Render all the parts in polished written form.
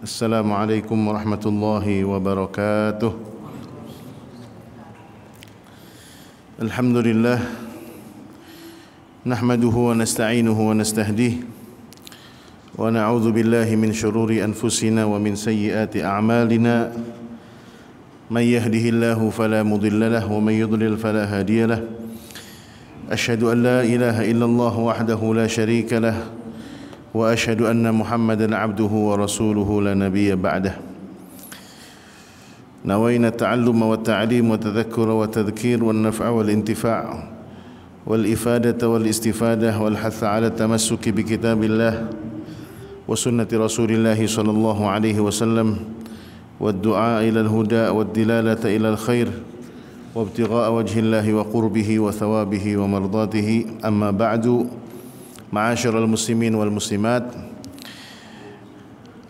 Assalamualaikum warahmatullahi wabarakatuh. Alhamdulillah nahmaduhu wa nasta'inuhu wa nastahdihi wa na'udzu billahi min syururi anfusina wa min sayyiati a'malina. May yahdihillahu fala mudilla lahu wa may yudlil fala hadiya lahu. Asyhadu an la ilaha illallah wahdahu la syarika lahu wa asyhadu anna Muhammadan abduhu wa rasuluhu la nabiyya ba'dah. Nawayna ta'alluma wa ta'lim wa tadhakkura wa tadhkir wa naf'a wal intifa' wal ifadata wal istifadah wal hatha 'ala tamassuki bi kitabillah wa sunnati Rasulillah sallallahu alaihi wasallam wad du'a ila al huda wad dilalata ila al khair wa ibtigha'a wajhillahi wa qurbihi wa thawabihi wa mardatihi. Amma ba'du. Ma'asyiral muslimin wal muslimat,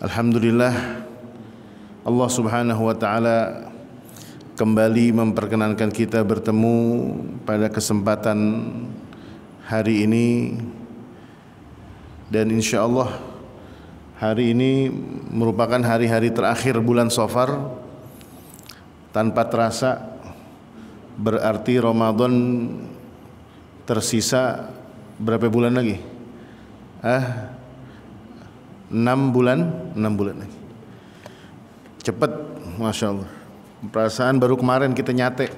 alhamdulillah Allah Subhanahu wa taala kembali memperkenankan kita bertemu pada kesempatan hari ini, dan insyaallah hari ini merupakan hari-hari terakhir bulan Safar. Tanpa terasa berarti Ramadan tersisa berapa bulan lagi? 6 bulan lagi. Cepat, Masya Allah. Perasaan baru kemarin kita nyate.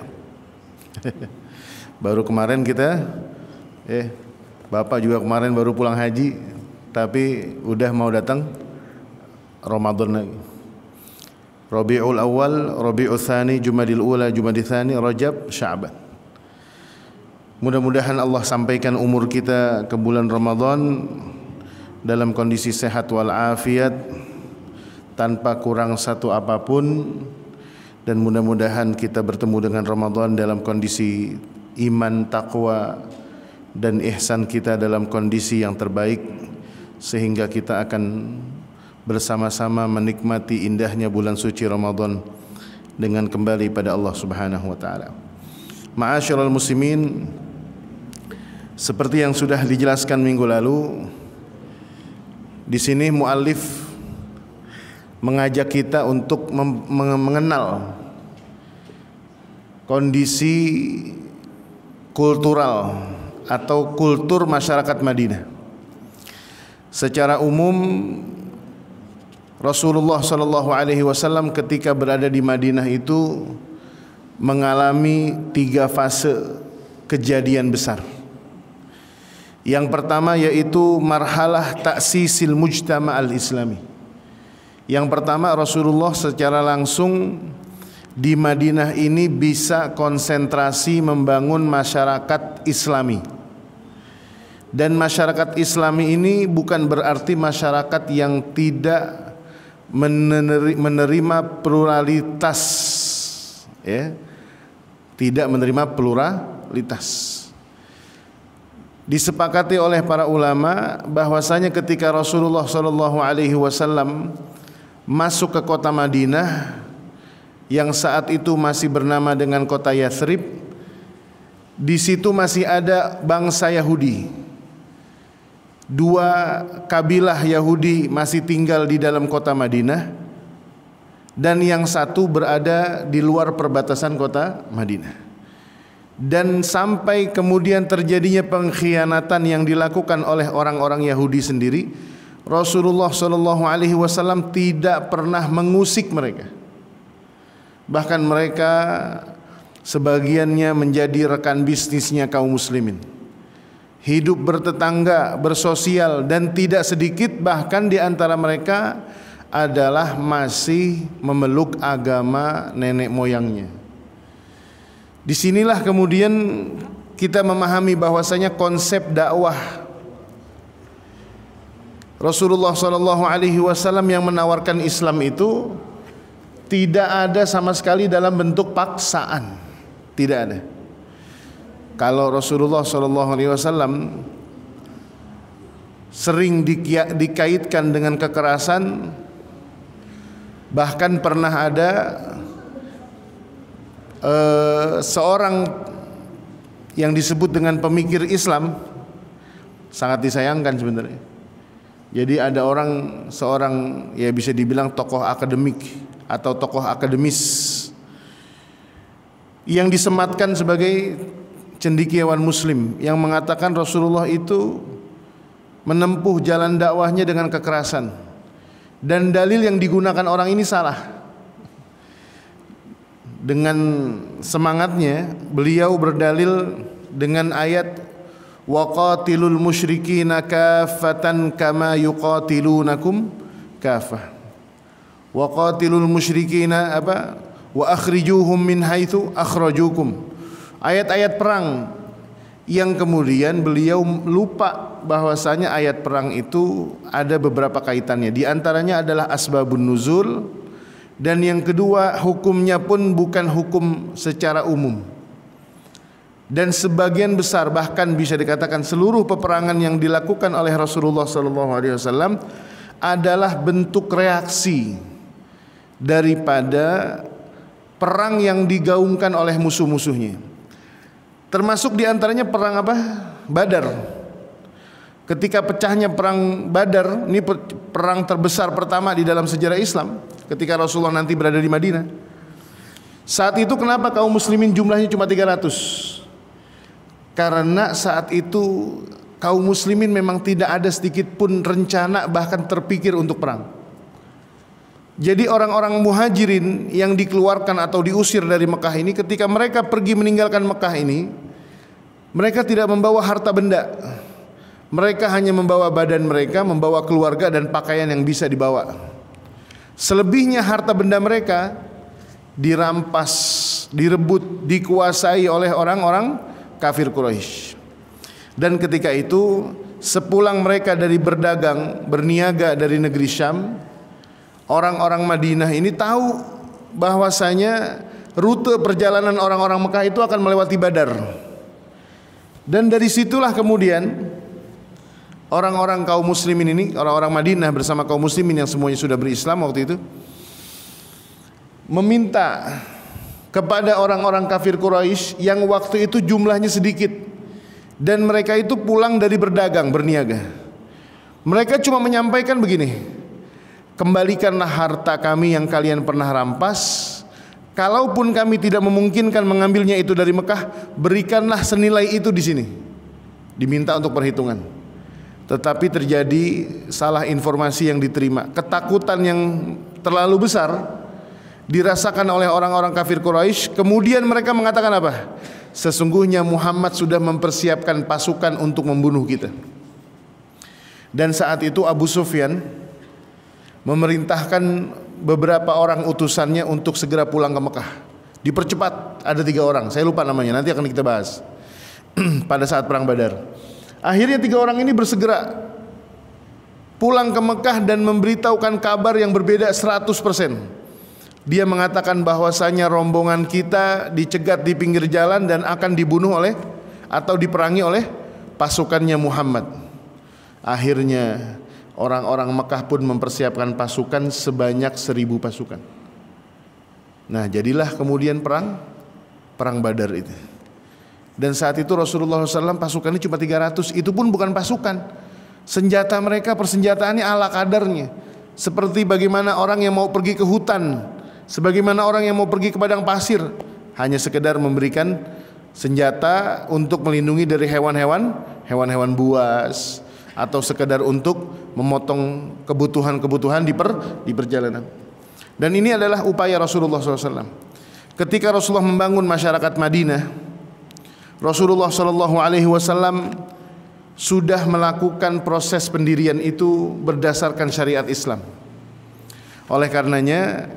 Baru kemarin kita Bapak juga kemarin baru pulang haji, tapi udah mau datang Ramadan lagi. Rabiul Awal, Rabiul Tsani, Jumadil Ula, Jumadil Tsani, Rajab, Sya'ban. Mudah-mudahan Allah sampaikan umur kita ke bulan Ramadan dalam kondisi sehat walafiat, tanpa kurang satu apapun, dan mudah-mudahan kita bertemu dengan Ramadan dalam kondisi iman, takwa, dan ihsan kita dalam kondisi yang terbaik, sehingga kita akan bersama-sama menikmati indahnya bulan suci Ramadan dengan kembali pada Allah Subhanahu wa taala. Ma'asyiral muslimin, seperti yang sudah dijelaskan minggu lalu, di sini muallif mengajak kita untuk mengenal kondisi kultural atau kultur masyarakat Madinah. Secara umum Rasulullah sallallahu alaihi wasallam ketika berada di Madinah itu mengalami 3 fase kejadian besar. Yang pertama yaitu marhalah ta'sisil mujtama' al-islami. Yang pertama, Rasulullah secara langsung di Madinah ini bisa konsentrasi membangun masyarakat Islami. Dan masyarakat Islami ini bukan berarti masyarakat yang tidak menerima pluralitas, tidak menerima pluralitas. Disepakati oleh para ulama bahwasanya ketika Rasulullah sallallahu alaihi wasallam masuk ke kota Madinah yang saat itu masih bernama dengan kota Yathrib, di situ masih ada bangsa Yahudi. 2 kabilah Yahudi masih tinggal di dalam kota Madinah, dan yang satu berada di luar perbatasan kota Madinah. Dan sampai kemudian terjadinya pengkhianatan yang dilakukan oleh orang-orang Yahudi sendiri, Rasulullah sallallahu alaihi wasallam tidak pernah mengusik mereka. Bahkan mereka sebagiannya menjadi rekan bisnisnya kaum muslimin. Hidup bertetangga, bersosial, dan tidak sedikit bahkan di antara mereka adalah masih memeluk agama nenek moyangnya. Disinilah kemudian kita memahami bahwasanya konsep dakwah Rasulullah sallallahu alaihi wasallam yang menawarkan Islam itu tidak ada sama sekali dalam bentuk paksaan. Tidak ada. Kalau Rasulullah sallallahu alaihi wasallam sering dikaitkan dengan kekerasan, bahkan pernah ada seorang yang disebut dengan pemikir Islam, sangat disayangkan sebenarnya, Jadi ada seorang ya bisa dibilang tokoh akademik atau tokoh akademis yang disematkan sebagai cendekiawan muslim yang mengatakan Rasulullah itu menempuh jalan dakwahnya dengan kekerasan, dan dalil yang digunakan orang ini salah. Dengan semangatnya beliau berdalil dengan ayat waqatilul musyrikina kaffatan kama yuqatilunakum kaffah. Waqatilul musyrikina wa akhrijuhum min haitsu akhrajukum. Ayat-ayat perang yang kemudian beliau lupa bahwasanya ayat perang itu ada beberapa kaitannya. Di antaranya adalah asbabun nuzul, dan yang kedua hukumnya pun bukan hukum secara umum. Dan sebagian besar, bahkan bisa dikatakan seluruh peperangan yang dilakukan oleh Rasulullah SAW adalah bentuk reaksi daripada perang yang digaungkan oleh musuh-musuhnya. Termasuk diantaranya perang Badar. Ketika pecahnya perang Badar, ini perang terbesar pertama di dalam sejarah Islam ketika Rasulullah nanti berada di Madinah. Saat itu kenapa kaum muslimin jumlahnya cuma 300? Karena saat itu kaum muslimin memang tidak ada sedikit pun rencana bahkan terpikir untuk perang. Jadi orang-orang muhajirin yang dikeluarkan atau diusir dari Mekah ini, ketika mereka pergi meninggalkan Mekah ini, mereka tidak membawa harta benda. Mereka hanya membawa badan mereka, membawa keluarga dan pakaian yang bisa dibawa. Selebihnya harta benda mereka dirampas, direbut, dikuasai oleh orang-orang kafir Quraisy. Dan ketika itu sepulang mereka dari berdagang, berniaga dari negeri Syam, orang-orang Madinah ini tahu bahwasanya rute perjalanan orang-orang Mekah itu akan melewati Badar. Dan dari situlah kemudian orang-orang kaum muslimin ini, orang-orang Madinah bersama kaum muslimin yang semuanya sudah berislam waktu itu, meminta kepada orang-orang kafir Quraisy yang waktu itu jumlahnya sedikit dan mereka itu pulang dari berdagang, berniaga. Mereka cuma menyampaikan begini: kembalikanlah harta kami yang kalian pernah rampas. Kalaupun kami tidak memungkinkan mengambilnya itu dari Mekah, berikanlah senilai itu di sini. Diminta untuk perhitungan. Tetapi terjadi salah informasi yang diterima. Ketakutan yang terlalu besar dirasakan oleh orang-orang kafir Quraisy. Kemudian mereka mengatakan apa? Sesungguhnya Muhammad sudah mempersiapkan pasukan untuk membunuh kita. Dan saat itu Abu Sufyan memerintahkan beberapa orang utusannya untuk segera pulang ke Mekah. Dipercepat, ada 3 orang, saya lupa namanya, nanti akan kita bahas. Pada saat perang Badar, akhirnya 3 orang ini bersegera pulang ke Mekah dan memberitahukan kabar yang berbeda 100%. Dia mengatakan bahwasanya rombongan kita dicegat di pinggir jalan dan akan dibunuh oleh atau diperangi oleh pasukannya Muhammad. Akhirnya orang-orang Mekah pun mempersiapkan pasukan sebanyak 1000 pasukan. Nah, jadilah kemudian perang Badar itu. Dan saat itu Rasulullah SAW pasukannya cuma 300. Itu pun bukan pasukan. Senjata mereka, persenjataannya ala kadarnya. Seperti bagaimana orang yang mau pergi ke hutan, sebagaimana orang yang mau pergi ke padang pasir, hanya sekedar memberikan senjata untuk melindungi dari hewan-hewan buas, atau sekedar untuk memotong kebutuhan-kebutuhan di perjalanan. Dan ini adalah upaya Rasulullah SAW. Ketika Rasulullah membangun masyarakat Madinah, Rasulullah SAW sudah melakukan proses pendirian itu berdasarkan syariat Islam. Oleh karenanya,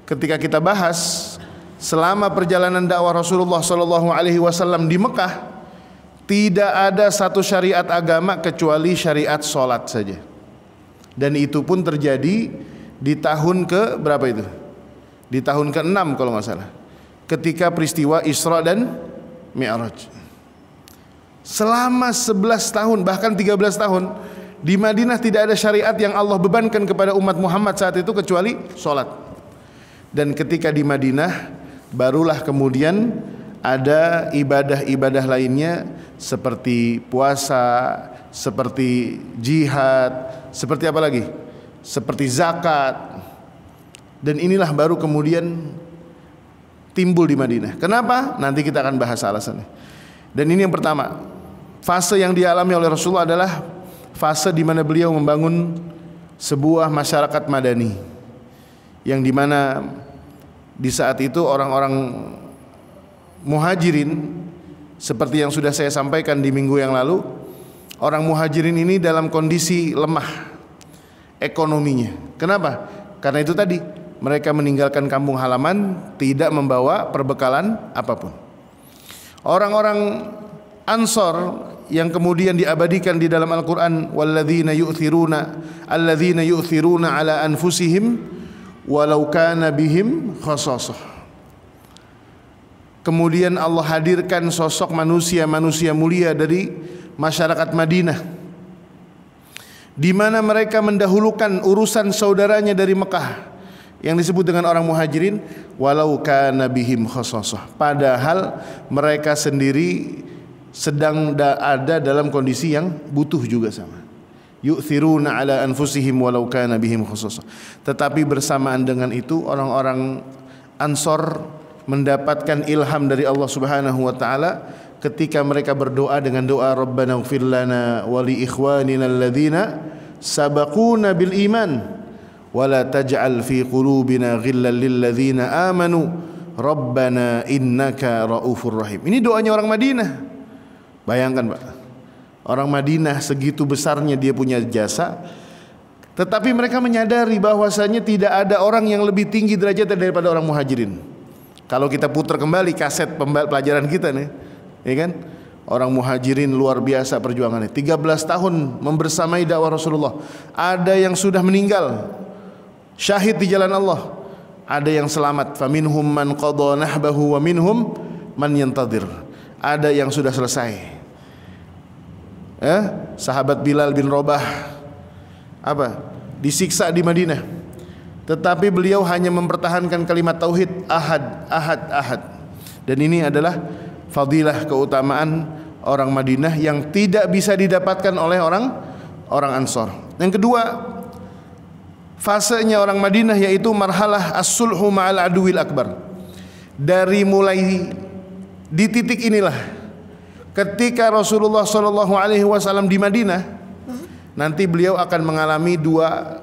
ketika kita bahas selama perjalanan dakwah Rasulullah SAW di Mekah, tidak ada satu syariat agama kecuali syariat sholat saja. Dan itu pun terjadi di tahun ke berapa itu? Di tahun ke-6 kalau nggak salah, ketika peristiwa Isra dan Mi'raj. Selama 11 tahun bahkan 13 tahun di Madinah tidak ada syariat yang Allah bebankan kepada umat Muhammad saat itu kecuali sholat. Dan ketika di Madinah barulah kemudian ada ibadah-ibadah lainnya seperti puasa, seperti jihad, seperti apa lagi? Seperti zakat. Dan inilah baru kemudian timbul di Madinah. Kenapa? Nanti kita akan bahas alasannya. Dan ini yang pertama, fase yang dialami oleh Rasulullah adalah fase di mana beliau membangun sebuah masyarakat madani, yang di mana di saat itu orang-orang muhajirin, seperti yang sudah saya sampaikan di minggu yang lalu, orang muhajirin ini dalam kondisi lemah ekonominya. Kenapa? Karena itu tadi, mereka meninggalkan kampung halaman, tidak membawa perbekalan apapun. Orang-orang Ansor yang kemudian diabadikan di dalam Al-Quran, walladzina yu'thiruna ala anfusihim walau kana bihim khasasah. Kemudian Allah hadirkan sosok manusia-manusia mulia dari masyarakat Madinah, di mana mereka mendahulukan urusan saudaranya dari Mekah yang disebut dengan orang muhajirin, walau kana bihim khasasah, padahal mereka sendiri sedang ada dalam kondisi yang butuh juga sama. Yu'thiruna ala anfusihim walau kana bihim khasasah. Tetapi bersamaan dengan itu orang-orang Ansor mendapatkan ilham dari Allah Subhanahu wa taala ketika mereka berdoa dengan doa Rabbana ighfir lana wa li ikhwanina alladzina sabaquna bil iman wa la taj'al fi qulubina ghillan lil ladzina amanu Rabbana innaka raufur rahim. Ini doanya orang Madinah. Bayangkan Pak, orang Madinah segitu besarnya dia punya jasa, tetapi mereka menyadari bahwasanya tidak ada orang yang lebih tinggi derajatnya daripada orang muhajirin. Kalau kita putar kembali kaset pelajaran kita nih, ya kan? Orang muhajirin luar biasa perjuangannya. 13 tahun membersamai dakwah Rasulullah. Ada yang sudah meninggal, syahid di jalan Allah. Ada yang selamat. Faminhum man qadha nahbahu wa minhum man yantadhir. Ada yang sudah selesai. Sahabat Bilal bin Rabah disiksa di Madinah. Tetapi beliau hanya mempertahankan kalimat tauhid ahad, ahad, ahad. Dan ini adalah fadilah, keutamaan orang Madinah yang tidak bisa didapatkan oleh orang Ansor. Yang kedua, fasenya orang Madinah yaitu marhalah as-sulhu ma'al aduwil akbar. Dari mulai di titik inilah, ketika Rasulullah SAW di Madinah, nanti beliau akan mengalami dua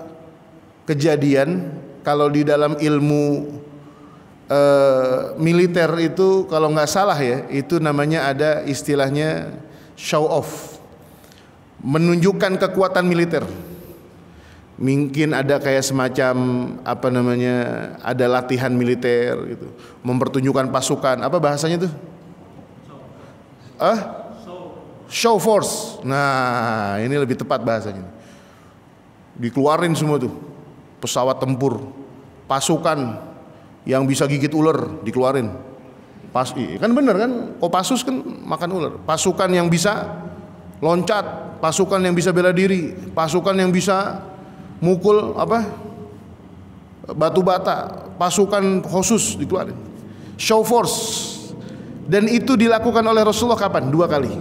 kejadian. Kalau di dalam ilmu militer itu, kalau nggak salah ya, itu namanya ada istilahnya show off, menunjukkan kekuatan militer. Mungkin ada kayak semacam ada latihan militer gitu, mempertunjukkan pasukan, bahasanya tuh? Show force. Nah, ini lebih tepat bahasanya. Dikeluarin semua tuh pesawat tempur, pasukan yang bisa gigit ular dikeluarin. Kan bener kan? Kopassus kan makan ular. Pasukan yang bisa loncat, pasukan yang bisa bela diri, pasukan yang bisa mukul batu bata, pasukan khusus dikeluarin. Show force. Dan itu dilakukan oleh Rasulullah kapan? 2 kali.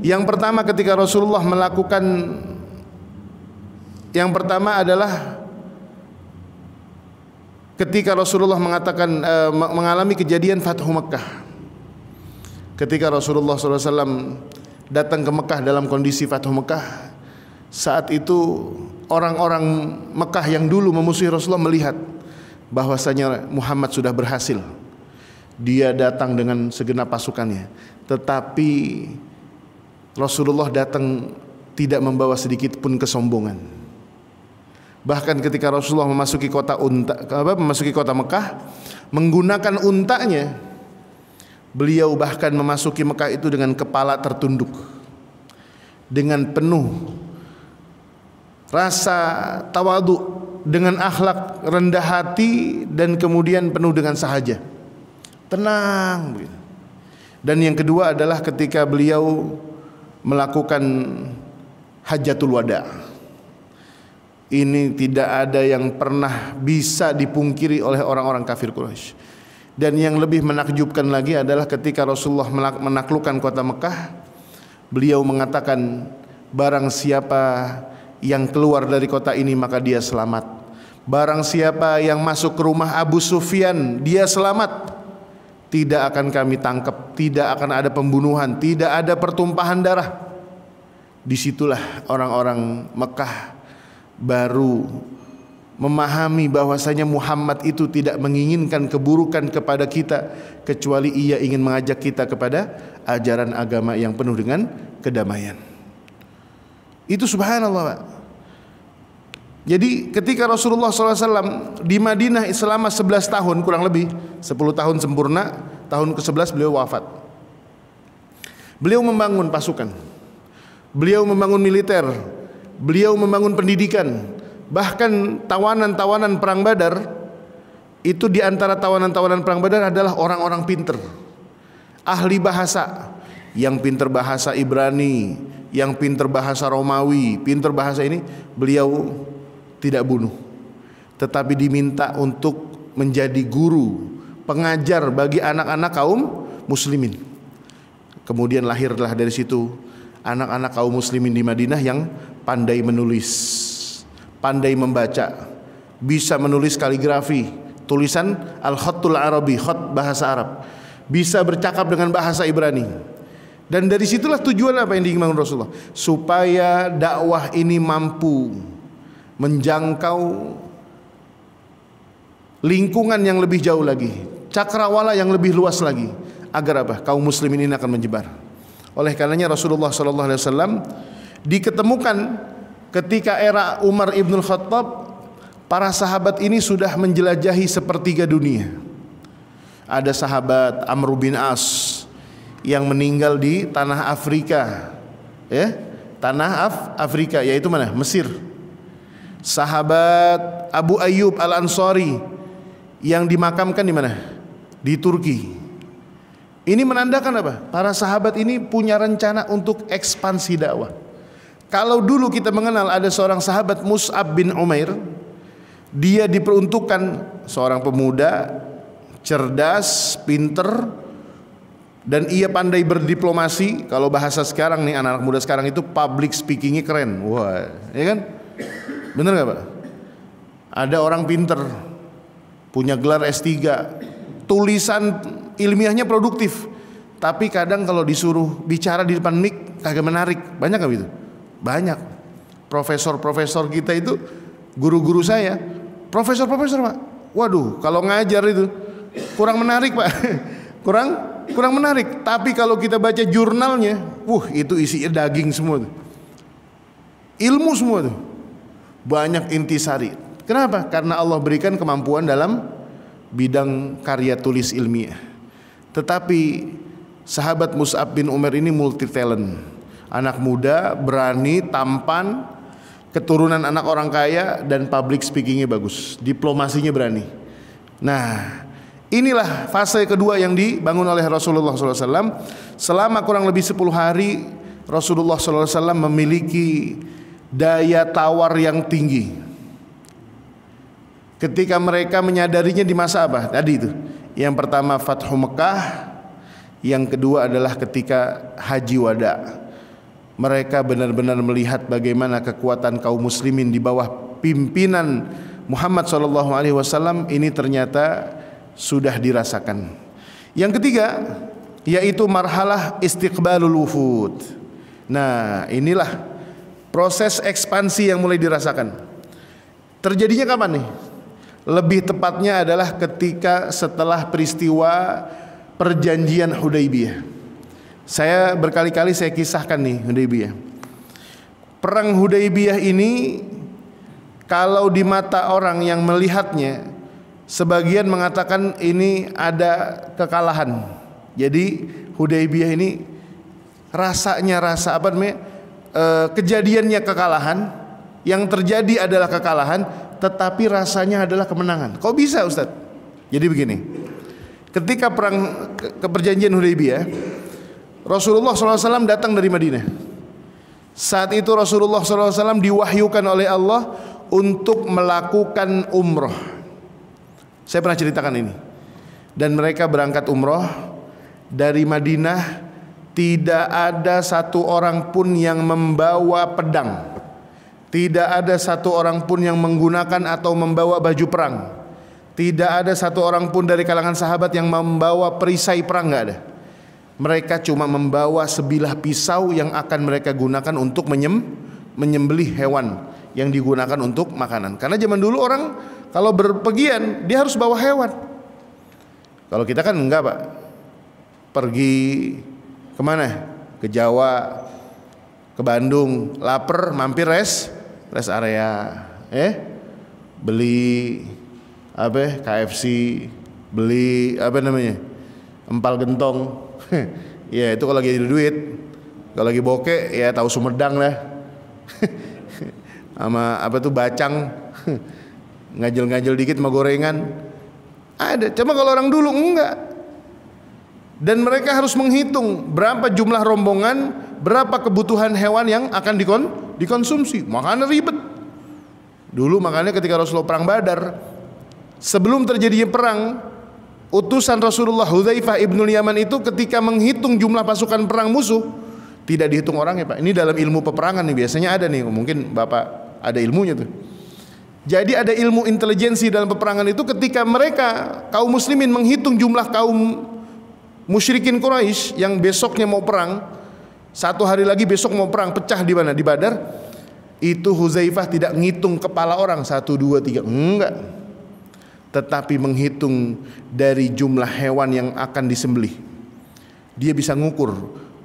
Yang pertama ketika Rasulullah melakukan, yang pertama adalah ketika Rasulullah mengalami kejadian Fathu Mekah. Ketika Rasulullah SAW datang ke Mekah dalam kondisi Fathu Mekah, saat itu orang-orang Mekah yang dulu memusuhi Rasulullah melihat bahwasanya Muhammad sudah berhasil. Dia datang dengan segenap pasukannya, tetapi Rasulullah datang tidak membawa sedikit pun kesombongan. Bahkan ketika Rasulullah memasuki kota Mekah menggunakan untanya, beliau bahkan memasuki Mekah itu dengan kepala tertunduk, dengan penuh rasa tawadu, dengan akhlak rendah hati, dan kemudian penuh dengan sahaja, tenang. Dan yang kedua adalah ketika beliau melakukan Hajjatul Wada. Ini tidak ada yang pernah bisa dipungkiri oleh orang-orang kafir Quraisy. Dan yang lebih menakjubkan lagi adalah ketika Rasulullah menaklukkan kota Mekah, beliau mengatakan, barang siapa yang keluar dari kota ini maka dia selamat. Barang siapa yang masuk ke rumah Abu Sufyan, dia selamat. Tidak akan kami tangkap, tidak akan ada pembunuhan, tidak ada pertumpahan darah. Disitulah orang-orang Mekah baru memahami bahwasanya Muhammad itu tidak menginginkan keburukan kepada kita, kecuali ia ingin mengajak kita kepada ajaran agama yang penuh dengan kedamaian. Itu subhanallah, Pak. Jadi ketika Rasulullah SAW di Madinah selama 11 tahun kurang lebih 10 tahun sempurna, tahun ke-11 beliau wafat. Beliau membangun pasukan, beliau membangun militer, beliau membangun pendidikan. Bahkan tawanan-tawanan perang Badar itu, di antara tawanan-tawanan perang Badar adalah orang-orang pinter, ahli bahasa, yang pinter bahasa Ibrani, yang pinter bahasa Romawi, pinter bahasa ini, beliau tidak bunuh, tetapi diminta untuk menjadi guru, pengajar bagi anak-anak kaum muslimin. Kemudian lahirlah dari situ anak-anak kaum muslimin di Madinah yang pandai menulis, pandai membaca, bisa menulis kaligrafi, tulisan al-khattul arabi, khat bahasa Arab, bisa bercakap dengan bahasa Ibrani. Dan dari situlah tujuan apa yang diinginkan Rasulullah, supaya dakwah ini mampu menjangkau lingkungan yang lebih jauh lagi, cakrawala yang lebih luas lagi, agar apa? Kaum muslimin ini akan menyebar. Oleh karenanya Rasulullah SAW diketemukan ketika era Umar ibn Khattab, para sahabat ini sudah menjelajahi sepertiga dunia. Ada sahabat Amr bin As yang meninggal di tanah Afrika, ya, tanah Afrika, yaitu mana? Mesir. Sahabat Abu Ayyub Al-Ansari yang dimakamkan di mana? Di Turki. Ini menandakan apa? Para sahabat ini punya rencana untuk ekspansi dakwah. Kalau dulu kita mengenal ada seorang sahabat Mus'ab bin Umair, dia diperuntukkan seorang pemuda cerdas, pinter, dan ia pandai berdiplomasi. Kalau bahasa sekarang nih, anak-anak muda sekarang itu public speakingnya keren. Wah, ya kan? Bener gak, Pak? Ada orang pinter, punya gelar S3, tulisan ilmiahnya produktif, tapi kadang kalau disuruh bicara di depan mic kagak menarik. Banyak gak gitu? Banyak. Profesor-profesor kita itu, guru-guru saya, profesor-profesor, Pak. Waduh, kalau ngajar itu kurang menarik, Pak. kurang menarik. Tapi kalau kita baca jurnalnya, itu isinya daging semua tuh. Ilmu semua tuh. Banyak intisari. Kenapa? Karena Allah berikan kemampuan dalam bidang karya tulis ilmiah. Tetapi sahabat Mus'ab bin Umair ini multi talent, anak muda, berani, tampan, keturunan anak orang kaya, dan public speakingnya bagus, diplomasinya berani. Nah, inilah fase kedua yang dibangun oleh Rasulullah SAW. Selama kurang lebih 10 hari Rasulullah SAW memiliki daya tawar yang tinggi. Ketika mereka menyadarinya di masa apa? Tadi itu. Yang pertama Fathu Mekah, yang kedua adalah ketika Haji Wada. Mereka benar-benar melihat bagaimana kekuatan kaum muslimin di bawah pimpinan Muhammad SAW ini ternyata sudah dirasakan. Yang ketiga yaitu marhalah istiqbalul wufud. Nah, inilah proses ekspansi yang mulai dirasakan. Terjadinya kapan nih? Lebih tepatnya adalah ketika setelah peristiwa perjanjian Hudaybiyah. Saya berkali-kali saya kisahkan nih Hudaybiyah. Perang Hudaybiyah ini kalau di mata orang yang melihatnya, sebagian mengatakan ini ada kekalahan. Jadi Hudaybiyah ini rasanya apa namanya? Kejadiannya kekalahan, yang terjadi adalah kekalahan, tetapi rasanya adalah kemenangan. Kok bisa, Ustaz? Jadi begini, ketika perang perjanjian Hudaybiyah, Rasulullah SAW datang dari Madinah. Saat itu Rasulullah SAW diwahyukan oleh Allah untuk melakukan umroh. Saya pernah ceritakan ini. Dan mereka berangkat umroh dari Madinah. Tidak ada satu orang pun yang membawa pedang, Tidak ada satu orang pun yang menggunakan atau membawa baju perang. Tidak ada satu orang pun dari kalangan sahabat yang membawa perisai perang, enggak ada. Mereka cuma membawa sebilah pisau yang akan mereka gunakan untuk menyembelih hewan yang digunakan untuk makanan. Karena zaman dulu orang kalau berpergian dia harus bawa hewan. Kalau kita kan enggak, Pak. Pergi kemana? Ke Jawa, ke Bandung, lapar, mampir rest area, beli apa? KFC, beli apa namanya? Empal gentong. Ya itu kalau lagi ada duit. Kalau lagi bokeh ya tahu Sumedang lah. Sama apa tuh bacang. Ngajel-ngajel dikit sama gorengan. Ada. Cuma kalau orang dulu enggak. Dan mereka harus menghitung berapa jumlah rombongan, berapa kebutuhan hewan yang akan dikonsumsi. Makanya ribet. Dulu makanya ketika Rasulullah perang Badar, sebelum terjadinya perang, utusan Rasulullah Hudzaifah ibnul Yaman itu ketika menghitung jumlah pasukan perang musuh, tidak dihitung orangnya, Pak. Ini dalam ilmu peperangan nih, biasanya ada nih, mungkin Bapak ada ilmunya tuh. Jadi ada ilmu intelijensi dalam peperangan itu, ketika mereka kaum muslimin menghitung jumlah kaum musyrikin Quraisy yang besoknya mau perang, satu hari lagi besok mau perang, pecah di mana? Di Badar. Itu Hudzaifah tidak ngitung kepala orang 1, 2, 3, enggak. Tetapi menghitung dari jumlah hewan yang akan disembelih. Dia bisa ngukur,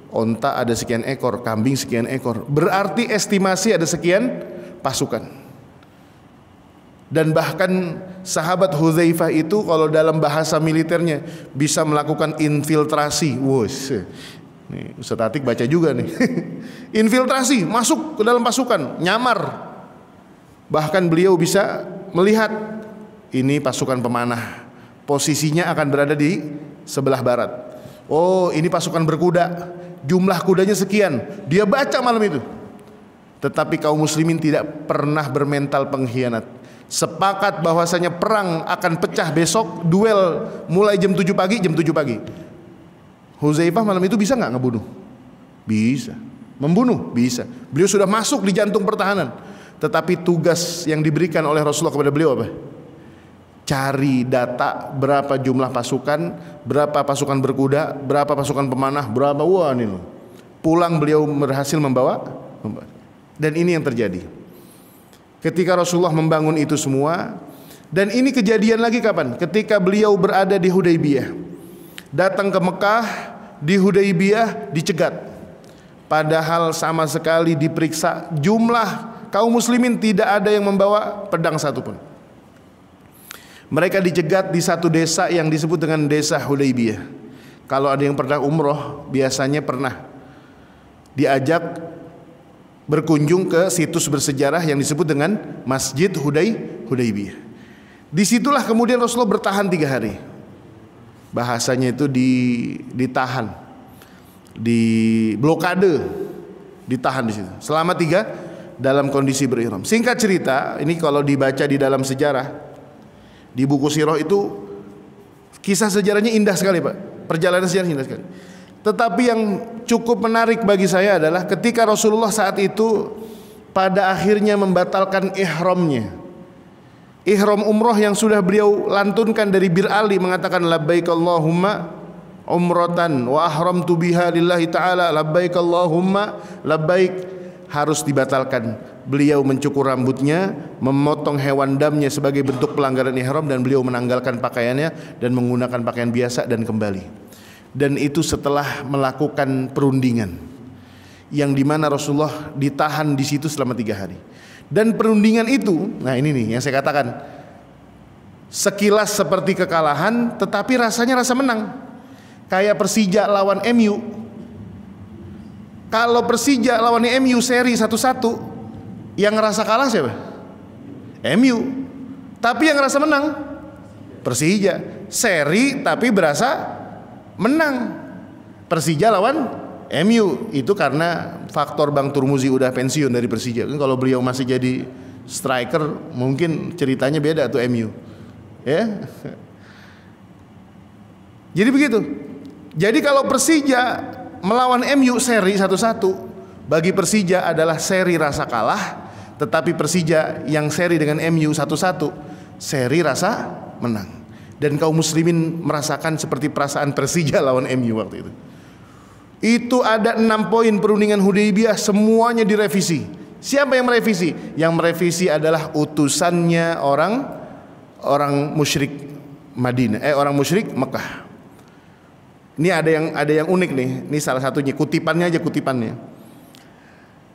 onta ada sekian ekor, kambing sekian ekor, berarti estimasi ada sekian pasukan. Dan bahkan sahabat Hudzaifah itu kalau dalam bahasa militernya bisa melakukan infiltrasi. Wos, nih Ustaz Atik baca juga nih. Infiltrasi, masuk ke dalam pasukan, nyamar. Bahkan beliau bisa melihat ini pasukan pemanah, posisinya akan berada di sebelah barat. Oh, ini pasukan berkuda, jumlah kudanya sekian. Dia baca malam itu. Tetapi kaum muslimin tidak pernah bermental pengkhianat. Sepakat bahwasanya perang akan pecah besok, duel mulai jam 7 pagi, Hudzaifah malam itu bisa nggak ngebunuh? Bisa. Membunuh? Bisa. Beliau sudah masuk di jantung pertahanan. Tetapi tugas yang diberikan oleh Rasulullah kepada beliau apa? Cari data berapa jumlah pasukan, berapa pasukan berkuda, berapa pasukan pemanah, berapa, wah ini loh. Pulang beliau berhasil membawa. Dan ini yang terjadi ketika Rasulullah membangun itu semua. Dan ini kejadian lagi kapan? Ketika beliau berada di Hudaybiyah. Datang ke Mekah, di Hudaybiyah dicegat. Padahal sama sekali diperiksa, jumlah kaum muslimin tidak ada yang membawa pedang satupun. Mereka dicegat di satu desa yang disebut dengan desa Hudaybiyah. Kalau ada yang pernah umroh, biasanya pernah diajak berkunjung ke situs bersejarah yang disebut dengan Masjid Hudaybiyah. Disitulah kemudian Rasulullah bertahan 3 hari. Bahasanya itu ditahan, di blokade, ditahan di situ selama 3 dalam kondisi berihram. Singkat cerita, ini kalau dibaca di dalam sejarah, di buku sirah itu kisah sejarahnya indah sekali, Pak. Perjalanan sejarah indah sekali. Tetapi yang cukup menarik bagi saya adalah ketika Rasulullah saat itu pada akhirnya membatalkan ihramnya. Ihram umroh yang sudah beliau lantunkan dari Bir Ali, mengatakan labbaik Allahumma umratan wa ahramtu biha lillahi ta'ala labbaik Allahumma labbaik, harus dibatalkan. Beliau mencukur rambutnya, memotong hewan damnya sebagai bentuk pelanggaran ihram, dan beliau menanggalkan pakaiannya dan menggunakan pakaian biasa dan kembali. Dan itu setelah melakukan perundingan yang dimana Rasulullah ditahan di situ selama 3 hari. Dan perundingan itu, nah ini nih yang saya katakan, sekilas seperti kekalahan, tetapi rasanya rasa menang. Kayak Persija lawan MU. Kalau Persija lawan MU seri 1-1, yang ngerasa kalah siapa? MU. Tapi yang ngerasa menang Persija. Seri tapi berasa menang. Persija lawan MU. Itu karena faktor Bang Turmuzi udah pensiun dari Persija. Kalau beliau masih jadi striker mungkin ceritanya beda tuh MU. Ya. Jadi begitu. Jadi kalau Persija melawan MU seri 1-1, bagi Persija adalah seri rasa kalah. tetapi Persija yang seri dengan MU 1-1, seri rasa menang. Dan kaum muslimin merasakan seperti perasaan Persija lawan MU waktu itu. Itu ada 6 poin perundingan Hudaybiyah, semuanya direvisi. Siapa yang merevisi? Yang merevisi adalah utusannya orang musyrik Madinah, orang musyrik Mekah. Ini ada yang unik nih. Ini salah satunya, kutipannya aja kutipannya.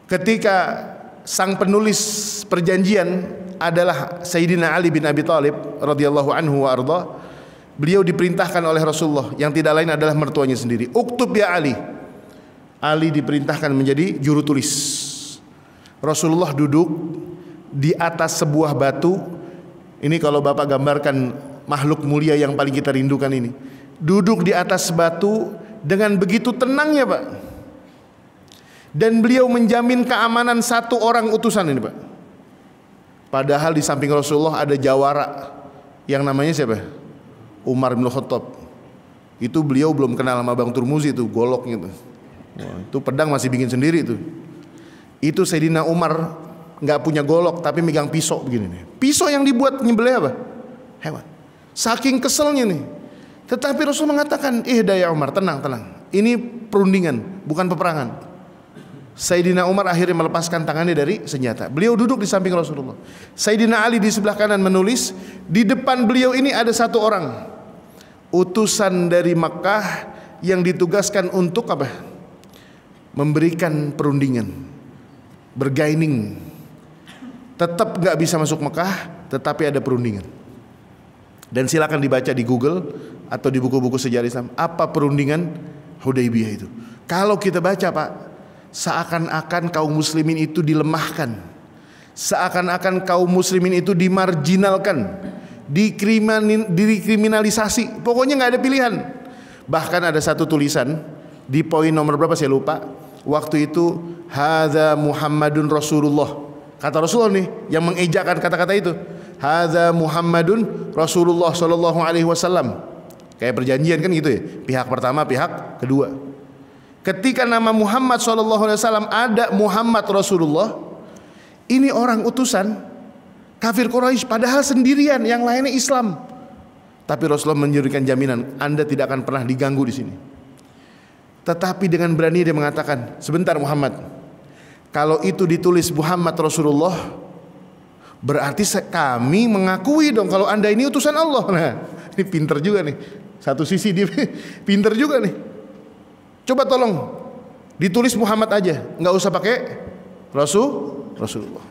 Ketika sang penulis perjanjian adalah Sayyidina Ali bin Abi Thalib radhiyallahu anhu wa arda, beliau diperintahkan oleh Rasulullah yang tidak lain adalah mertuanya sendiri. Uktub ya Ali. Ali diperintahkan menjadi juru tulis. Rasulullah duduk di atas sebuah batu. Ini kalau Bapak gambarkan makhluk mulia yang paling kita rindukan ini. Duduk di atas batu dengan begitu tenangnya, Pak. Dan beliau menjamin keamanan satu orang utusan ini, Pak. Padahal di samping Rasulullah ada jawara yang namanya siapa? Umar bin Khattab. Itu beliau belum kenal sama Bang Turmuzi itu, golok gitu. Wah, itu pedang masih bikin sendiri itu. Itu Sayyidina Umar nggak punya golok tapi megang pisau begini nih. Pisau yang dibuat nyembelih apa? Hewan. Saking keselnya nih. Tetapi Rasul mengatakan, daya Umar, tenang. Ini perundingan, bukan peperangan. Sayyidina Umar akhirnya melepaskan tangannya dari senjata. Beliau duduk di samping Rasulullah. Sayyidina Ali di sebelah kanan menulis. Di depan beliau ini ada satu orang, utusan dari Makkah yang ditugaskan untuk apa? Memberikan perundingan, bergaining. Tetap gak bisa masuk Mekah, tetapi ada perundingan. Dan silakan dibaca di Google atau di buku-buku sejarah Islam, apa perundingan Hudaybiyah itu. Kalau kita baca, Pak, seakan-akan kaum muslimin itu dilemahkan, seakan-akan kaum muslimin itu dimarginalkan, dikriminalisasi. Pokoknya gak ada pilihan. Bahkan ada satu tulisan di poin nomor berapa saya lupa. Waktu itu, hadza Muhammadun Rasulullah. Kata Rasulullah nih yang mengejakan kata-kata itu. Hadza Muhammadun Rasulullah sallallahu alaihi wasallam. Kayak perjanjian kan gitu ya. Pihak pertama, pihak kedua. Ketika nama Muhammad sallallahu alaihi wasallam ada Muhammad Rasulullah, ini orang utusan kafir Quraisy padahal sendirian, yang lainnya Islam. Tapi Rasulullah memberikan jaminan, Anda tidak akan pernah diganggu di sini. Tetapi dengan berani dia mengatakan, sebentar Muhammad, kalau itu ditulis Muhammad Rasulullah, berarti kami mengakui dong kalau Anda ini utusan Allah. Nah, ini pinter juga nih. Satu sisi dia pinter juga nih. Coba tolong ditulis Muhammad aja, nggak usah pakai Rasulullah.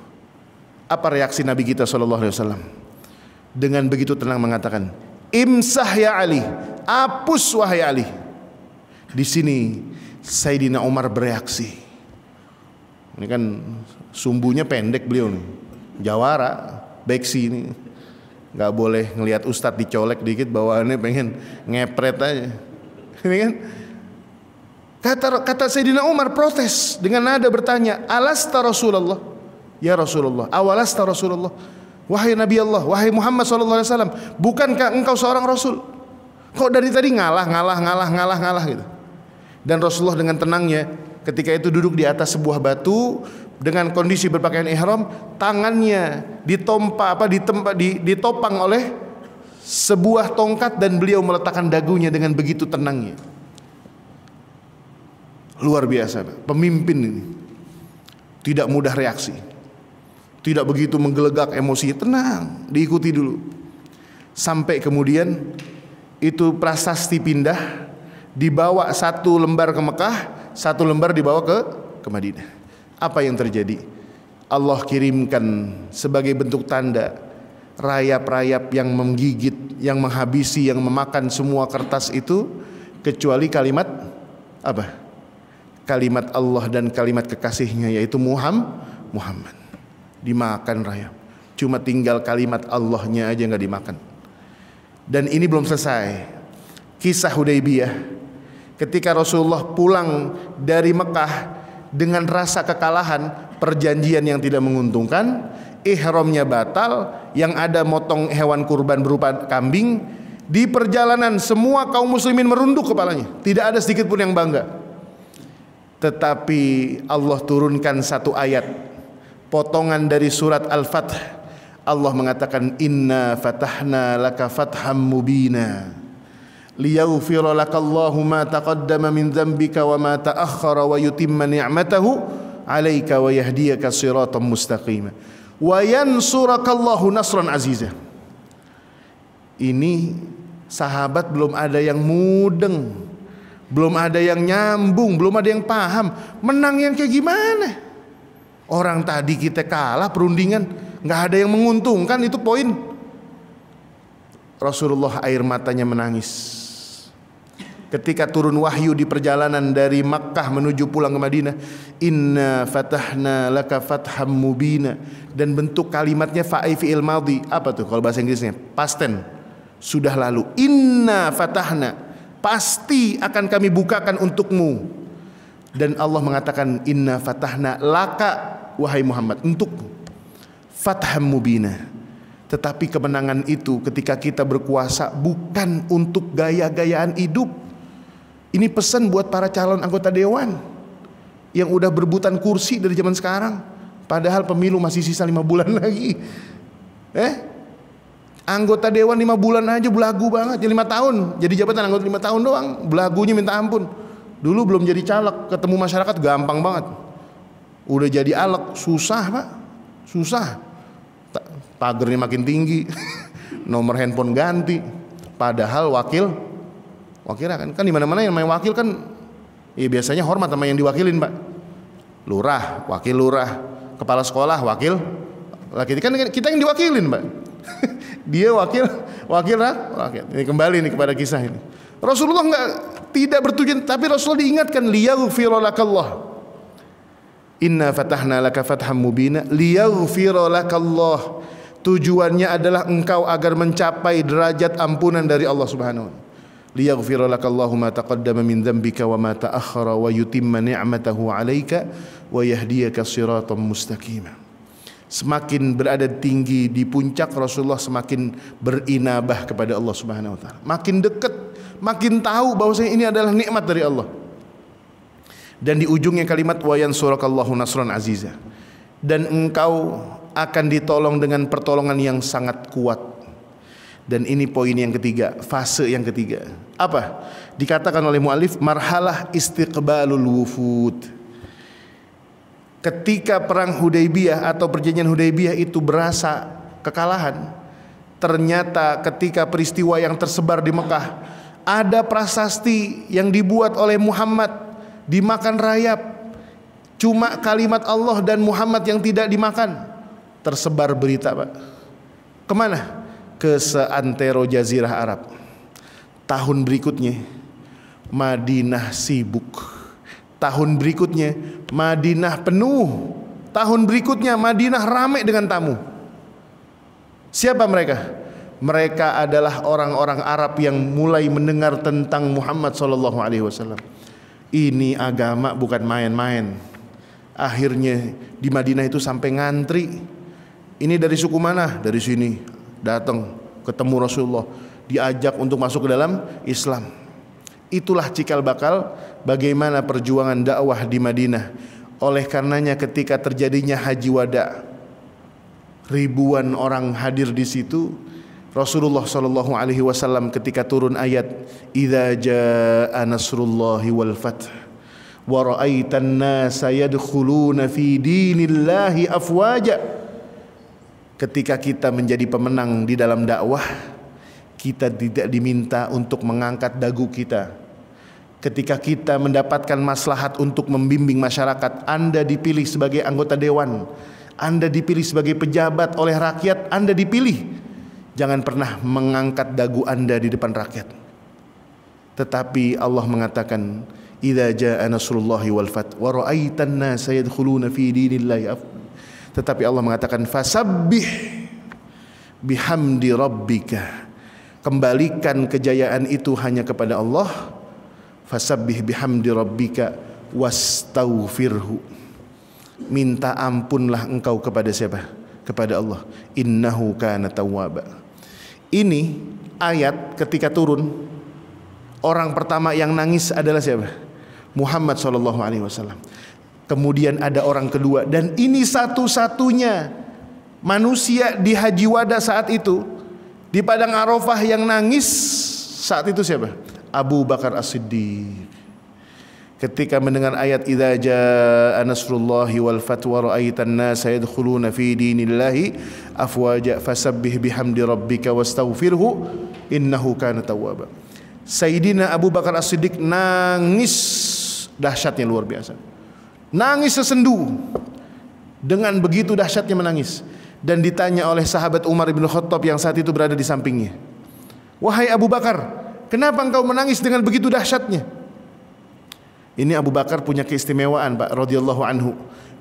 Apa reaksi Nabi kita sallallahu alaihi wasallam? Dengan begitu tenang mengatakan, imsah ya Ali, hapus wahai Ali. Di sini Sayyidina Umar bereaksi. Ini kan sumbunya pendek beliau nih, jawara, beksi ini, nggak boleh ngelihat ustadz dicolek dikit bawaannya pengen ngepret aja. Ini kan kata Sayyidina Umar protes dengan nada bertanya, alasta Rasulullah? Ya Rasulullah, awalasta Rasulullah? Wahai Nabi Allah, wahai Muhammad sallallahu alaihi wasallam, bukankah engkau seorang Rasul? Kok dari tadi ngalah gitu? Dan Rasulullah dengan tenangnya ketika itu duduk di atas sebuah batu dengan kondisi berpakaian ihram, tangannya ditopang oleh sebuah tongkat dan beliau meletakkan dagunya dengan begitu tenangnya. Luar biasa, pemimpin ini tidak mudah reaksi, tidak begitu menggelegak emosi, tenang, diikuti dulu. Sampai kemudian itu prasasti pindah, dibawa satu lembar ke Mekah, satu lembar dibawa ke Madinah. Apa yang terjadi? Allah kirimkan sebagai bentuk tanda rayap-rayap yang menggigit, yang menghabisi, yang memakan semua kertas itu, kecuali kalimat apa? Kalimat Allah dan kalimat kekasihnya, yaitu Muhammad. Dimakan rayap. Cuma tinggal kalimat Allahnya aja nggak dimakan. Dan ini belum selesai. Kisah Hudaybiyah, ketika Rasulullah pulang dari Mekah dengan rasa kekalahan, perjanjian yang tidak menguntungkan, ihramnya batal, yang ada motong hewan kurban berupa kambing. Di perjalanan semua kaum muslimin merunduk kepalanya, tidak ada sedikit pun yang bangga. Tetapi Allah turunkan satu ayat, potongan dari surat Al-Fath. Allah mengatakan inna fatahna laka fatham mubina liyaghfira lakallahu ma taqaddama min dhanbika wa ma ta'akhkhara wa yutimma ni'matahu 'alaika wa yahdiyaka siratan mustaqima wa yansurakallahu nasran aziza. Ini sahabat belum ada yang mudeng, belum ada yang nyambung, belum ada yang paham menang yang kayak gimana. Orang tadi kita kalah perundingan, nggak ada yang menguntungkan, itu poin. Rasulullah air matanya menangis ketika turun wahyu di perjalanan dari Makkah menuju pulang ke Madinah. Inna fatahna laka fatham mubina, dan bentuk kalimatnya fa'i fi'il madhi. Apa tuh kalau bahasa Inggrisnya? Past tense, sudah lalu. Inna fatahna, pasti akan kami bukakan untukmu. Dan Allah mengatakan inna fatahna laka, wahai Muhammad, untukmu fatham mubina. Tetapi kemenangan itu ketika kita berkuasa bukan untuk gaya-gayaan hidup. Ini pesan buat para calon anggota dewan yang udah berebutan kursi dari zaman sekarang, padahal pemilu masih sisa 5 bulan lagi. Anggota dewan 5 bulan aja belagu banget. Ya 5 tahun jadi jabatan anggota 5 tahun doang, belagunya minta ampun. Dulu belum jadi caleg, ketemu masyarakat gampang banget. Udah jadi alek susah, Pak. Susah. Pagernya makin tinggi, nomor handphone ganti. Padahal wakil kan di mana-mana yang namanya wakil kan ya biasanya hormat sama yang diwakilin, Pak. Lurah, wakil lurah, kepala sekolah, wakil. Lagi kan kita yang diwakilin, Pak. Dia wakil. Ini kembali nih kepada kisah ini. Rasulullah tidak bertujuan, tapi Rasulullah diingatkan liyaghfira lakallah. Inna fatahna laka fatham mubina liyaghfira lakallah. Tujuannya adalah engkau agar mencapai derajat ampunan dari Allah Subhanahu wa taala. Liyaghfira lakallahu ma taqaddama min dhanbika wa ma ta'akhkhara wa yutimma ni'matahu 'alaika wa yahdiyaka siratan mustaqima. Semakin berada tinggi di puncak, Rasulullah semakin berinabah kepada Allah Subhanahu wa taala. Makin dekat, makin tahu bahwasanya ini adalah nikmat dari Allah. Dan di ujungnya kalimat wa yansurakallahu nasran aziza. Dan engkau akan ditolong dengan pertolongan yang sangat kuat. Dan ini poin yang ketiga, fase yang ketiga. Apa? Dikatakan oleh mu'alif marhalah istiqbalul wufud. Ketika perang Hudaybiyah atau perjanjian Hudaybiyah itu berasa kekalahan, ternyata ketika peristiwa yang tersebar di Mekah, ada prasasti yang dibuat oleh Muhammad dimakan rayap. Cuma kalimat Allah dan Muhammad yang tidak dimakan. Tersebar berita, Pak. Kemana? Ke seantero jazirah Arab. Tahun berikutnya Madinah sibuk. Tahun berikutnya Madinah penuh. Tahun berikutnya Madinah ramai dengan tamu. Siapa mereka? Mereka adalah orang-orang Arab yang mulai mendengar tentang Muhammad SAW. Ini agama bukan main-main. Akhirnya di Madinah itu sampai ngantri. Ini dari suku mana? Dari sini. Datang ketemu Rasulullah, diajak untuk masuk ke dalam Islam. Itulah cikal bakal bagaimana perjuangan dakwah di Madinah. Oleh karenanya ketika terjadinya haji wada, ribuan orang hadir di situ. Rasulullah SAW ketika turun ayat idza jaa nasrullahi wal fath wa ra'aitan nasa yadkhuluna fi dinillahi afwaja. Ketika kita menjadi pemenang di dalam dakwah, kita tidak diminta untuk mengangkat dagu kita. Ketika kita mendapatkan maslahat untuk membimbing masyarakat, Anda dipilih sebagai anggota dewan, Anda dipilih sebagai pejabat oleh rakyat, Anda dipilih. Jangan pernah mengangkat dagu Anda di depan rakyat. Tetapi Allah mengatakan, idza jaa nasrullahi wal fath wa ra'aitan nasa yadkhuluna fi dinillahi afwaja. Tetapi Allah mengatakan fasabbih bihamdi rabbika. Kembalikan kejayaan itu hanya kepada Allah. Fasabbih bihamdi rabbika wastaghfirhu. Minta ampunlah engkau kepada siapa? Kepada Allah. Innahu kana tawwaba. Ini ayat ketika turun, orang pertama yang nangis adalah siapa? Muhammad SAW. kemudian ada orang kedua, dan ini satu-satunya manusia di Haji Wada saat itu di Padang Arafah yang nangis saat itu siapa? Abu Bakar As-Siddiq. Ketika mendengar ayat idza jaa nasrullahi wal fath wa ra'aitan nasa yadkhuluna fi dinillahi afwaja fasabbih bihamdi rabbika wastaghfirhu innahu kana tawwaba. Sayyidina Abu Bakar As-Siddiq nangis dahsyatnya luar biasa. Nangis sesendu. Dengan begitu dahsyatnya menangis. Dan ditanya oleh sahabat Umar bin Khattab yang saat itu berada di sampingnya, "Wahai Abu Bakar, kenapa engkau menangis dengan begitu dahsyatnya?" Ini Abu Bakar punya keistimewaan, Pak, radhiyallahu anhu.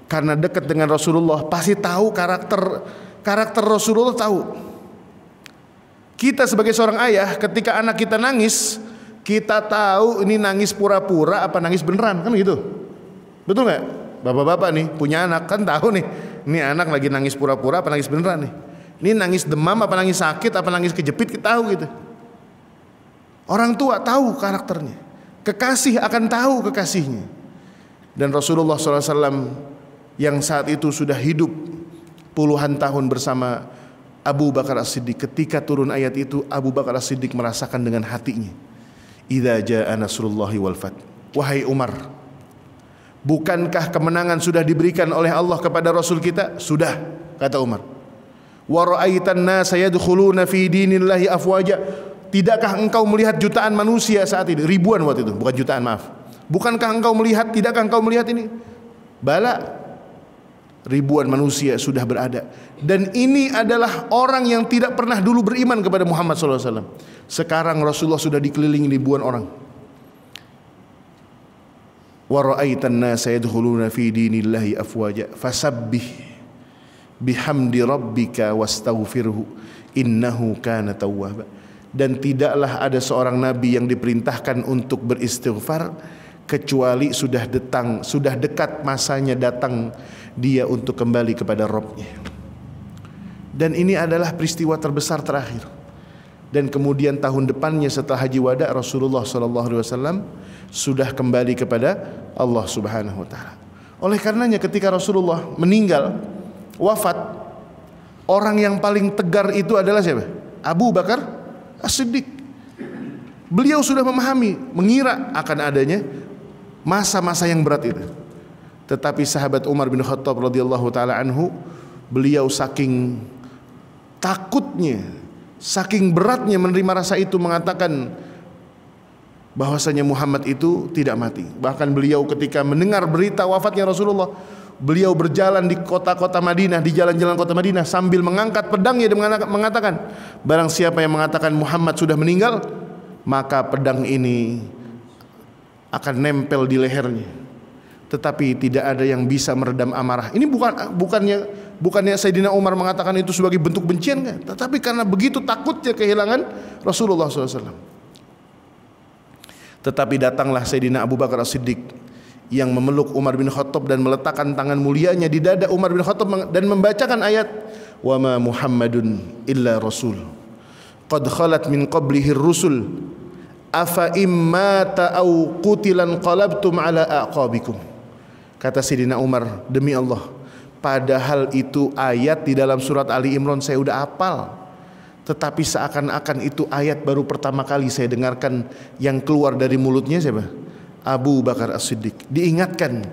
Karena dekat dengan Rasulullah, pasti tahu karakter Rasulullah tahu. Kita sebagai seorang ayah, ketika anak kita nangis, kita tahu ini nangis pura-pura apa nangis beneran, kan gitu. Betul nggak? Bapak-bapak nih punya anak kan tahu nih, ini anak lagi nangis pura-pura apa nangis beneran nih. Ini nangis demam apa nangis sakit apa nangis kejepit, kita tahu gitu. Orang tua tahu karakternya, kekasih akan tahu kekasihnya. Dan Rasulullah SAW yang saat itu sudah hidup puluhan tahun bersama Abu Bakar As-Siddiq, ketika turun ayat itu Abu Bakar As-Siddiq merasakan dengan hatinya, idza jaa nasrullahi wal fath. Wahai Umar, bukankah kemenangan sudah diberikan oleh Allah kepada Rasul kita? Sudah, kata Umar. Wa ra'aitan nasa yadkhuluna fi dinillahi afwaja. Tidakkah engkau melihat jutaan manusia saat ini? Ribuan waktu itu, bukan jutaan, maaf. Bukankah engkau melihat, tidakkah engkau melihat ini? Bala, ribuan manusia sudah berada. Dan ini adalah orang yang tidak pernah dulu beriman kepada Muhammad SAW. Sekarang Rasulullah sudah dikelilingi ribuan orang. Wa ra'aitan nasa yadkhuluna fi dinillahi afwaja fasabbih bihamdi rabbika wastaghfirhu innahu kana tawwaba. Dan tidaklah ada seorang nabi yang diperintahkan untuk beristighfar kecuali sudah dekat masanya datang dia untuk kembali kepada Rabb-nya. Dan ini adalah peristiwa terbesar terakhir. Dan kemudian tahun depannya setelah Haji Wada, Rasulullah SAW sudah kembali kepada Allah Subhanahu Wa Taala. Oleh karenanya ketika Rasulullah meninggal, wafat, orang yang paling tegar itu adalah siapa? Abu Bakar As-Siddiq. Beliau sudah memahami, mengira akan adanya masa-masa yang berat itu. Tetapi sahabat Umar bin Khattab radhiyallahu taala anhu, beliau saking takutnya, saking beratnya menerima rasa itu, mengatakan bahwasanya Muhammad itu tidak mati. Bahkan beliau ketika mendengar berita wafatnya Rasulullah, beliau berjalan di kota-kota Madinah, di jalan-jalan kota Madinah sambil mengangkat pedangnya dan mengatakan, barang siapa yang mengatakan Muhammad sudah meninggal, maka pedang ini akan nempel di lehernya. Tetapi tidak ada yang bisa meredam amarah. Ini bukannya Sayyidina Umar mengatakan itu sebagai bentuk bencian, kan? Tetapi karena begitu takutnya kehilangan Rasulullah SAW. Tetapi datanglah Sayyidina Abu Bakar As-Siddiq yang memeluk Umar bin Khattab dan meletakkan tangan mulianya di dada Umar bin Khattab dan membacakan ayat wa ma Muhammadun illa rasul qad khalat min qablihi ar-rusul afa imma ta'au qutilan qalabtum ala aqabikum. Kata Sayyidina Umar, demi Allah, padahal itu ayat di dalam surat Ali Imran saya udah hafal, tetapi seakan-akan itu ayat baru pertama kali saya dengarkan yang keluar dari mulutnya siapa? Abu Bakar As-Siddiq. Diingatkan,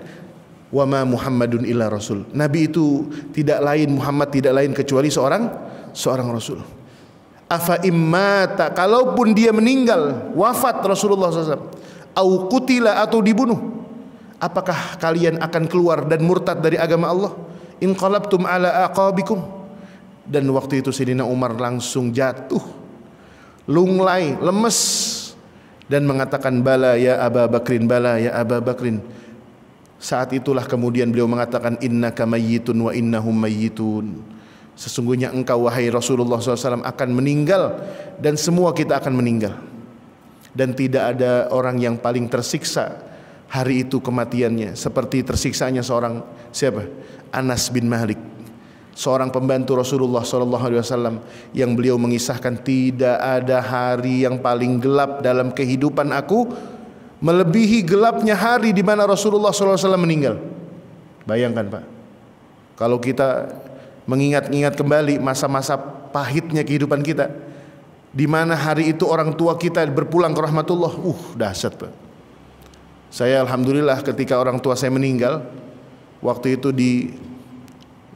wa ma Muhammadun illa rasul. Nabi itu tidak lain, Muhammad tidak lain kecuali seorang rasul. Afa immata, kalaupun dia meninggal, wafat Rasulullah SAW, au qutila, atau dibunuh, apakah kalian akan keluar dan murtad dari agama Allah? In qalabtum ala aqabikum. Dan waktu itu Sayyidina Umar langsung jatuh, lunglai, lemes, dan mengatakan bala ya Aba Bakrin, bala ya Aba Bakrin. Saat itulah kemudian beliau mengatakan innaka mayyitun wa innahum mayyitun. Sesungguhnya engkau wahai Rasulullah SAW akan meninggal dan semua kita akan meninggal. Dan tidak ada orang yang paling tersiksa hari itu kematiannya seperti tersiksanya seorang siapa? Anas bin Malik, seorang pembantu Rasulullah SAW yang beliau mengisahkan, tidak ada hari yang paling gelap dalam kehidupan aku melebihi gelapnya hari di mana Rasulullah SAW meninggal. Bayangkan Pak, kalau kita mengingat-ingat kembali masa-masa pahitnya kehidupan kita, di mana hari itu orang tua kita berpulang ke rahmatullah, dahsyat Pak. Saya alhamdulillah ketika orang tua saya meninggal, waktu itu di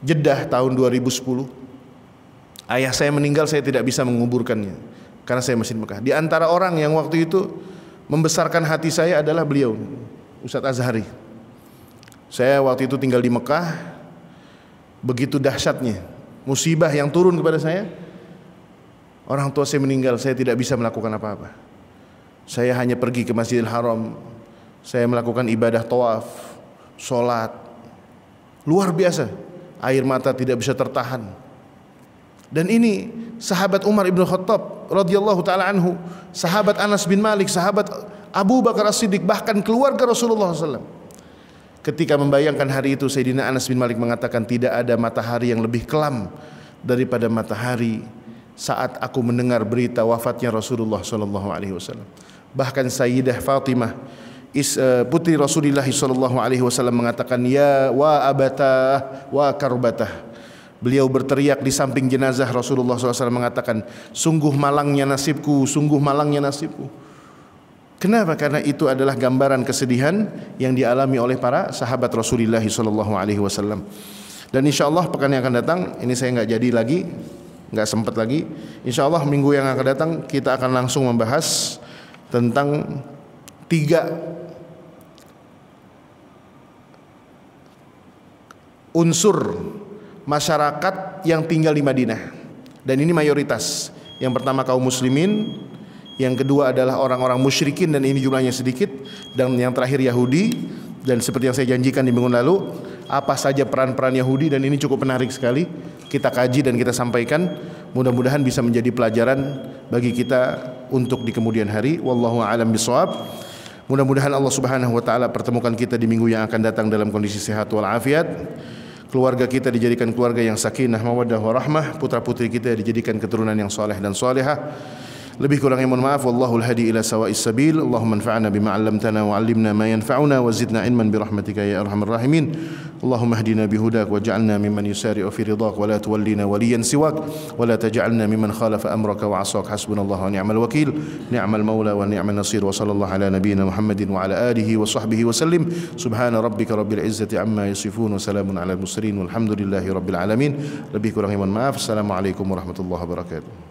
Jeddah tahun 2010, ayah saya meninggal, saya tidak bisa menguburkannya karena saya masih di Mekah. Di antara orang yang waktu itu membesarkan hati saya adalah beliau, Ustadz Azhari. Saya waktu itu tinggal di Mekah, begitu dahsyatnya musibah yang turun kepada saya. Orang tua saya meninggal, saya tidak bisa melakukan apa-apa. Saya hanya pergi ke Masjidil Haram, saya melakukan ibadah tawaf, sholat, luar biasa, air mata tidak bisa tertahan. Dan ini sahabat Umar ibn Khattab radhiyallahu taala anhu, sahabat Anas bin Malik, sahabat Abu Bakar As-Siddiq, bahkan keluarga Rasulullah SAW. Ketika membayangkan hari itu, Sayyidina Anas bin Malik mengatakan, tidak ada matahari yang lebih kelam daripada matahari saat aku mendengar berita wafatnya Rasulullah SAW. Bahkan Sayyidah Fatimah, putri Rasulullah SAW, mengatakan, ya wa abatah wa karbatah. Beliau berteriak di samping jenazah Rasulullah SAW, mengatakan, sungguh malangnya nasibku, sungguh malangnya nasibku. Kenapa? Karena itu adalah gambaran kesedihan yang dialami oleh para sahabat Rasulullah SAW. Dan insya Allah pekan yang akan datang, ini saya nggak jadi lagi, nggak sempat lagi. Insya Allah minggu yang akan datang kita akan langsung membahas tentang 3 unsur masyarakat yang tinggal di Madinah. Dan ini mayoritas. Yang pertama kaum muslimin, yang kedua adalah orang-orang musyrikin, dan ini jumlahnya sedikit, dan yang terakhir Yahudi. Dan seperti yang saya janjikan di minggu lalu, apa saja peran-peran Yahudi, dan ini cukup menarik sekali kita kaji dan kita sampaikan. Mudah-mudahan bisa menjadi pelajaran bagi kita untuk di kemudian hari. Wallahu a'lam bishawab. Mudah-mudahan Allah Subhanahu wa taala pertemukan kita di minggu yang akan datang dalam kondisi sehat wal afiat. Keluarga kita dijadikan keluarga yang sakinah, mawaddah warahmah. Putra-putri kita dijadikan keturunan yang saleh dan salihah. Lebih kurangnya mohon maaf. Wallahul hadi ila sawa'is sabil. Allahumma anfa'na bima 'allamtana wa 'allimna ma yanfa'una wa zidna ilman bi rahmatika ya arhamar rahimin. Allahumma hdina bihudak waj'alna mimman yusari'u fi ridhak wa la tuwallina waliyan siwak wa la taj'alna mimman khalafa amraka wa 'asak. Hasbunallahu wa ni'mal wakil, ni'mal maula wa ni'man nasir. Wa sallallahu ala nabiyyina Muhammadin wa ala alihi wa sahbihi wa sallim. Subhana rabbika rabbil izzati amma yasifun wa salamun ala al mursalin walhamdulillahi rabbil alamin. Lebih kurangnya mohon maaf. Assalamualaikum warahmatullahi wabarakatuh.